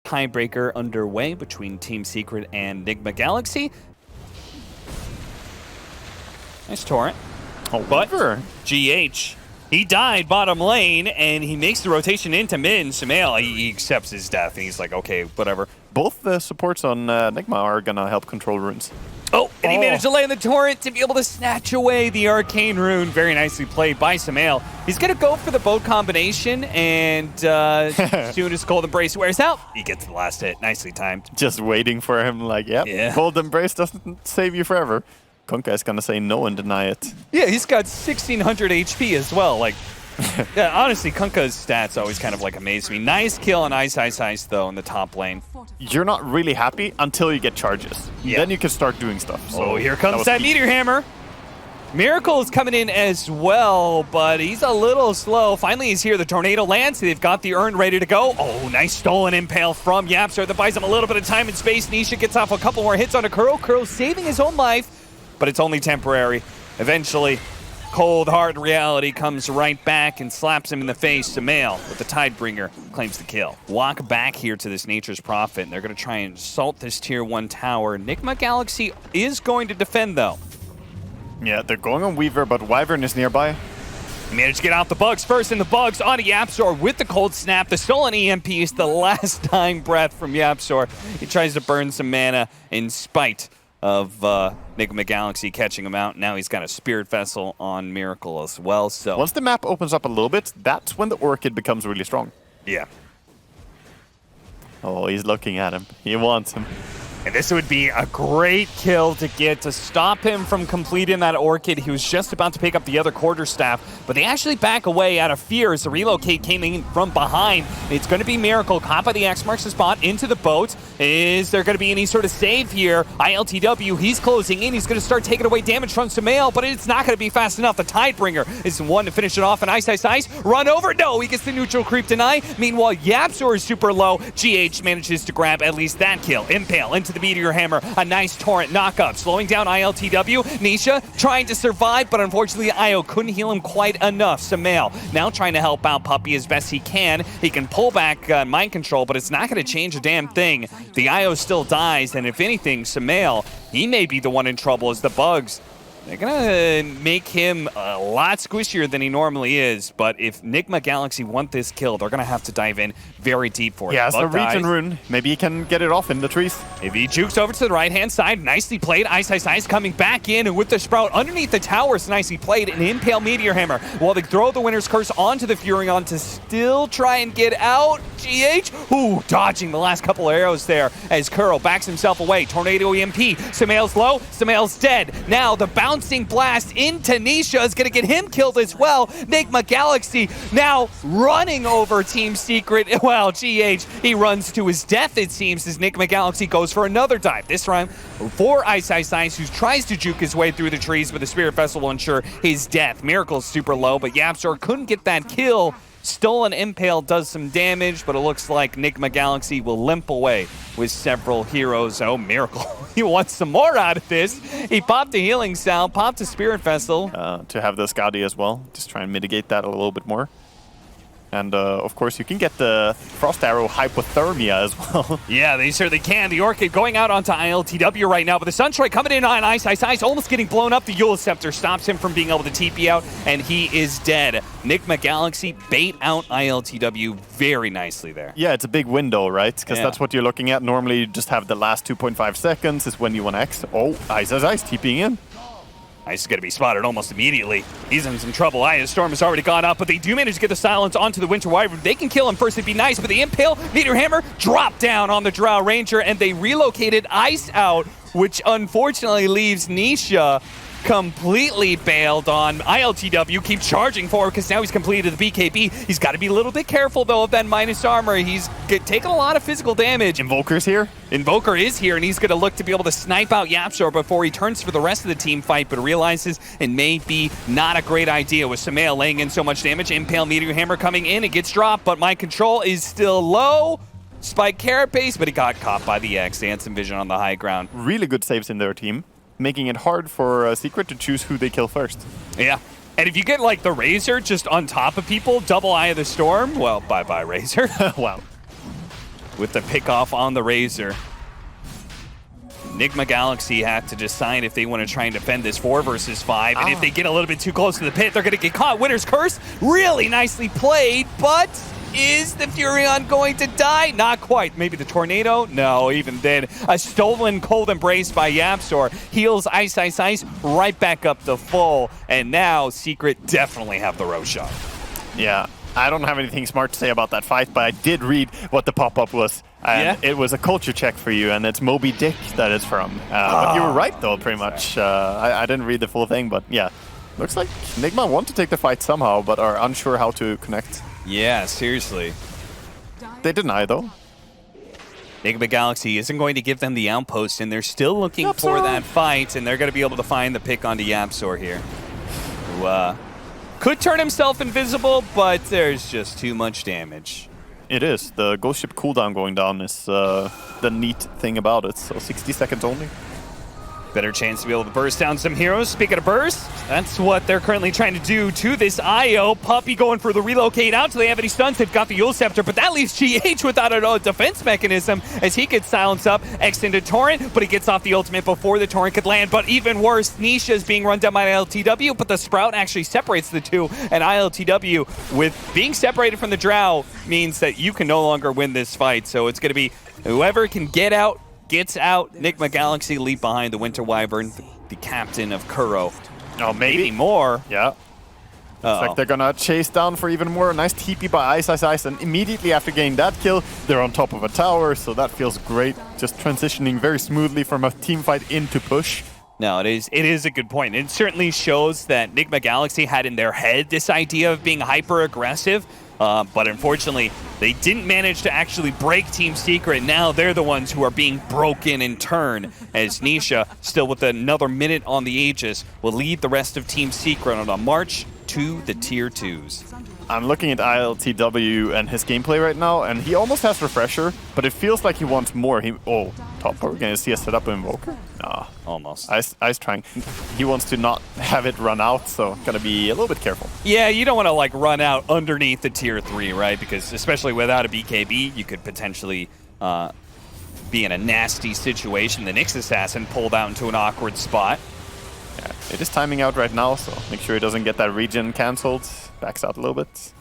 tiebreaker underway between Team Secret and Nigma Galaxy. Nice torrent. Oh, but GH, he died bottom lane, and he makes the rotation into mid. Sumail, he accepts his death, and he's like, okay, whatever. Both the supports on Nigma are gonna help control runes. Oh, and he managed to land the torrent to be able to snatch away the arcane rune. Very nicely played by Sumail. He's going to go for the boat combination, and as soon as Cold Embrace wears out, he gets the last hit. Nicely timed. Just waiting for him, like, yep, yeah. Cold Embrace doesn't save you forever. Kunkka is going to say no and deny it. Yeah, he's got 1,600 HP as well. Like, yeah, honestly, Kunkka's stats always kind of like amaze me. Nice kill on Ice though in the top lane. You're not really happy until you get charges. Yeah. Then you can start doing stuff. So oh, here comes that Meteor Hammer. Miracle is coming in as well, but he's a little slow. Finally, he's here. The Tornado lands. They've got the urn ready to go. Oh, nice stolen impale from Yapster that buys him a little bit of time and space. Nisha gets off a couple more hits on a Curl. Curl saving his own life, but it's only temporary. Eventually, cold, hard reality comes right back and slaps him in the face. Sumail, with the Tidebringer, claims the kill. Walk back here to this Nature's Prophet, and they're going to try and assault this Tier 1 tower. Nigma Galaxy is going to defend, though. Yeah, they're going on Weaver, but Wyvern is nearby. Managed to get out the bugs first, and the bugs on Yapsor with the cold snap. The stolen EMP is the last dying breath from Yapsor. He tries to burn some mana in spite of Nigma Galaxy catching him out. Now he's got a Spirit Vessel on Miracle as well. So once the map opens up a little bit, that's when the Orchid becomes really strong. Yeah. Oh, he's looking at him. He wants him. And this would be a great kill to get to stop him from completing that Orchid. He was just about to pick up the other quarterstaff, but they actually back away out of fear as the relocate came in from behind. It's going to be Miracle. Caught by the X marks the spot into the boat. Is there going to be any sort of save here? ILTW, he's closing in. He's going to start taking away damage from Sumail, but it's not going to be fast enough. The Tidebringer is the one to finish it off. And Ice. Run over. No, he gets the neutral creep deny. Meanwhile, Yapsor is super low. GH manages to grab at least that kill. Impale into the Meteor Hammer, a nice torrent knockup, slowing down ILTW. Nisha trying to survive, but unfortunately IO couldn't heal him quite enough. Sumail now trying to help out Puppey as best he can. He can pull back mind control, but it's not going to change a damn thing. The IO still dies, and if anything, Sumail, he may be the one in trouble as the bugs. They're going to make him a lot squishier than he normally is, but if Nigma Galaxy want this kill, they're going to have to dive in very deep for it. Yeah, it's a region rune. Maybe he can get it off in the trees. If he jukes over to the right-hand side, nicely played. Ice coming back in, and with the Sprout underneath the towers, nicely played. An Impale Meteor Hammer while they throw the Winter's Curse onto the Furion to still try and get out. GH, ooh, dodging the last couple of arrows there as Curl backs himself away. Tornado EMP, Sumail's low, Sumail's dead. Now the bouncing blast into Nisha is going to get him killed as well. Nigma Galaxy now running over Team Secret. Well, GH, he runs to his death, it seems, as Nigma Galaxy goes for another dive. This time for Ice, who tries to juke his way through the trees, but the Spirit Vessel will ensure his death. Miracle's super low, but Yapsor couldn't get that kill. Stolen Impale does some damage, but it looks like Nigma Galaxy will limp away with several heroes. Oh, Miracle. He wants some more out of this. He popped a healing sound, popped a Spirit Vessel. To have the Skadi as well. Just try and mitigate that a little bit more. And, of course, you can get the Frost Arrow hypothermia as well. Yeah, they certainly can. The Orchid going out onto ILTW right now, but the Sunstrike coming in on Ice, almost getting blown up. The Eul Scepter stops him from being able to TP out, and he is dead. Nigma Galaxy bait out ILTW very nicely there. Yeah, it's a big window, right? Because that's what you're looking at. Normally, you just have the last 2.5 seconds is when you want to X. Oh, Ice TPing in. Ice is going to be spotted almost immediately. He's in some trouble. Ice Storm has already gone up, but they do manage to get the silence onto the Winter Wyvern. They can kill him first, it'd be nice, but the Impale Meteor Hammer dropped down on the Drow Ranger, and they relocated Ice out, which unfortunately leaves Nisha completely bailed on. ILTW keeps charging forward because now he's completed the BKB. He's got to be a little bit careful, though, of that minus armor. He's taken a lot of physical damage. Invoker's here. Invoker is here, and he's going to look to be able to snipe out Yapsor before he turns for the rest of the team fight, but realizes it may be not a great idea with Sumail laying in so much damage. Impale Meteor Hammer coming in. It gets dropped, but mind control is still low. Spike Carapace, but he got caught by the X. Dancing Vision on the high ground. Really good saves in their team, making it hard for Secret to choose who they kill first. Yeah. And if you get, like, the Razor just on top of people, double Eye of the Storm, well, bye-bye, Razor. Wow. with the pickoff on the Razor. Nigma Galaxy have to decide if they want to try and defend this 4 versus 5. And if they get a little bit too close to the pit, they're going to get caught. Winner's Curse, really nicely played, but is the Furion going to die? Not quite. Maybe the Tornado? No, even then. A stolen Cold Embrace by Yapzor. Heals Ice, Ice, Ice, right back up to full. And now Secret definitely have the Roshan. Yeah, I don't have anything smart to say about that fight, but I did read what the pop-up was. And it was a culture check for you, and it's Moby Dick that it's from. But you were right, though, pretty much. I didn't read the full thing, but yeah. Looks like Nigma want to take the fight somehow, but are unsure how to connect. Yeah, seriously. They deny, though. Nigma Galaxy isn't going to give them the outpost, and they're still looking for that fight, and they're going to be able to find the pick onto Yapzor here. Who could turn himself invisible, but there's just too much damage. It is. The Ghost Ship cooldown going down is the neat thing about it. So 60 seconds only. Better chance to be able to burst down some heroes. Speaking of burst, that's what they're currently trying to do to this IO. Puppey going for the relocate out till they have any stuns. They've got the Yule Scepter, but that leaves GH without a defense mechanism as he gets silenced up. Extended Torrent, but he gets off the ultimate before the Torrent could land. But even worse, Nisha is being run down by ILTW, but the Sprout actually separates the two. And ILTW, with being separated from the Drow, means that you can no longer win this fight. So it's going to be whoever can get out, gets out. Nigma Galaxy leap behind the Winter Wyvern, the captain of Kuro. Oh, maybe more. Yeah. Looks like they're gonna chase down for even more. Nice TP by Ice, Ice, Ice, and immediately after getting that kill, they're on top of a tower, so that feels great. Just transitioning very smoothly from a team fight into push. No, it is a good point. It certainly shows that Nigma Galaxy had in their head this idea of being hyper-aggressive, but unfortunately, they didn't manage to actually break Team Secret. Now they're the ones who are being broken in turn, as Nisha, still with another minute on the Aegis, will lead the rest of Team Secret on a march to the Tier 2s. I'm looking at ILTW and his gameplay right now, and he almost has Refresher, but it feels like he wants more. Top, are we going to see a setup Invoker? Nah. Almost. Ice trying. He wants to not have it run out, so gotta be a little bit careful. Yeah, you don't want to like run out underneath the Tier 3, right? Because especially without a BKB, you could potentially be in a nasty situation. The Nyx Assassin pulled out into an awkward spot. Yeah, it is timing out right now, so make sure he doesn't get that regen cancelled. Backs out a little bit.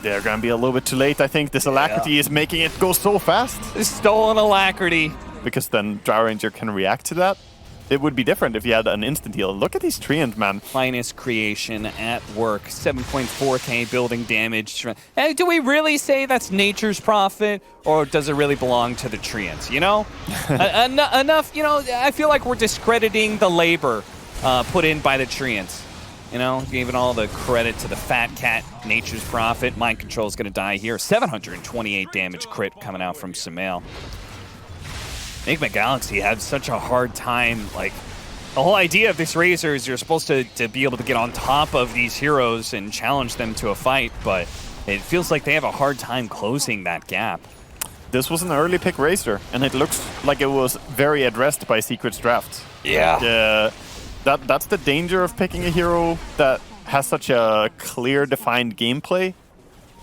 They're gonna be a little bit too late, I think. This Alacrity is making it go so fast. Stolen Alacrity. Because then Drow Ranger can react to that. It would be different if you had an instant heal. Look at these Treant, man. Finest creation at work. 7.4k building damage. Hey, do we really say that's nature's profit, or does it really belong to the Treants? You know, enough. You know, I feel like we're discrediting the labor put in by the Treants. You know, giving all the credit to the Fat Cat, nature's profit. Mind Control is going to die here. 728 damage crit coming out from Sumail. Nigma Galaxy had such a hard time. Like, the whole idea of this Razor is you're supposed to be able to get on top of these heroes and challenge them to a fight, but it feels like they have a hard time closing that gap. This was an early pick Razor, and it looks like it was very addressed by Secret's draft. Yeah. That's the danger of picking a hero that has such a clear, defined gameplay.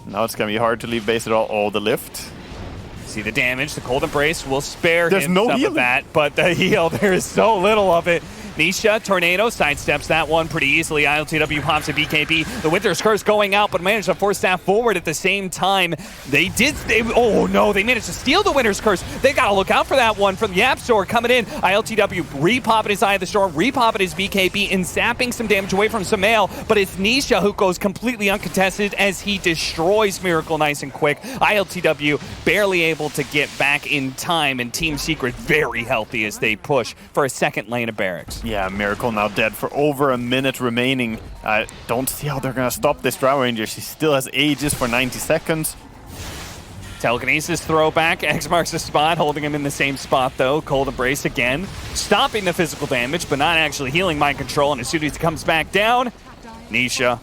Now it's going to be hard to leave base at all. Oh, the lift. See the damage. The Cold Embrace will spare There's him no some healing. of that, but the heal, there is so little of it. Nisha, Tornado, sidesteps that one pretty easily. ILTW pops a BKB. The Winter's Curse going out, but managed to force that forward at the same time. Oh no, they managed to steal the Winter's Curse. They gotta look out for that one from the Yapzor coming in. ILTW repopping his Eye of the Storm, repopping his BKB, and zapping some damage away from Sumail, but it's Nisha who goes completely uncontested as he destroys Miracle nice and quick. ILTW barely able to get back in time, and Team Secret very healthy as they push for a second lane of barracks. Yeah, Miracle now dead for over a minute remaining. I don't see how they're going to stop this Drow Ranger. She still has Aegis for 90 seconds. Telekinesis throwback. X marks the spot, holding him in the same spot though. Cold Embrace again. Stopping the physical damage, but not actually healing Mind Control. And as soon as he comes back down, Nisha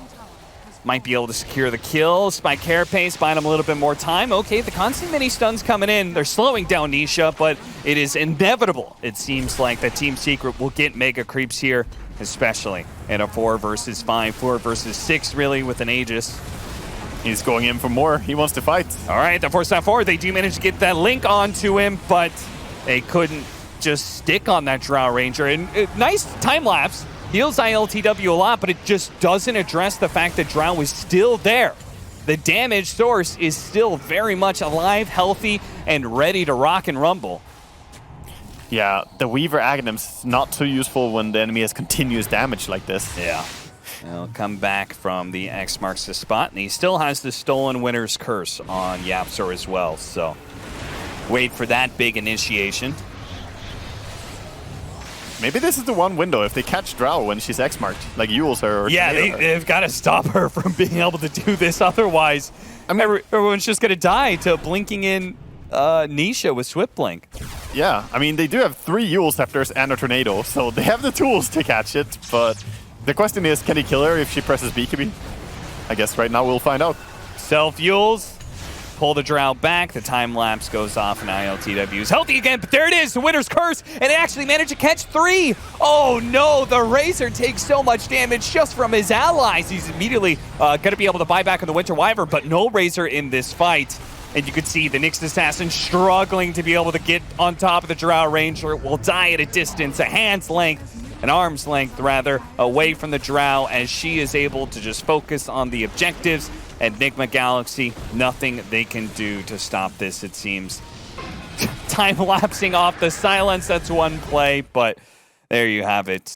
might be able to secure the kill. Spike Carapace, buying him a little bit more time. Okay, the constant mini stuns coming in. They're slowing down Nisha, but it is inevitable. It seems like that Team Secret will get mega creeps here, especially in a 4 versus 5, 4 versus 6 really with an Aegis. He's going in for more. He wants to fight. All right, the force step forward. They do manage to get that link onto him, but they couldn't just stick on that Drow Ranger. And nice time lapse. Heals ILTW a lot, but it just doesn't address the fact that Drow is still there. The damage source is still very much alive, healthy, and ready to rock and rumble. Yeah, the Weaver Aghanim's not too useful when the enemy has continuous damage like this. Yeah. He'll come back from the X marks the spot, and he still has the Stolen Winter's Curse on Yapzor as well, so wait for that big initiation. Maybe this is the one window if they catch Drow when she's X-marked, like Yules her. Or yeah, they've got to stop her from being able to do this. Otherwise, I mean, everyone's just going to die to blinking in Nisha with Swift Blink. Yeah, I mean, they do have 3 Yule Scepters and a Tornado, so they have the tools to catch it, but the question is, can he kill her if she presses BKB? I guess right now we'll find out. Self-Yules. Pull the Drow back, the time lapse goes off, and ILTW is healthy again, but there it is, the Winter's Curse, and it actually managed to catch 3! Oh no, the Razor takes so much damage just from his allies. He's immediately going to be able to buy back on the Winter Wyvern, but no Razor in this fight. And you could see the Nyx Assassin struggling to be able to get on top of the Drow Ranger. Will die at a distance, a hand's length, an arm's length rather, away from the Drow, as she is able to just focus on the objectives. At Nigma Galaxy, nothing they can do to stop this, it seems. Time lapsing off the silence, that's one play, but there you have it.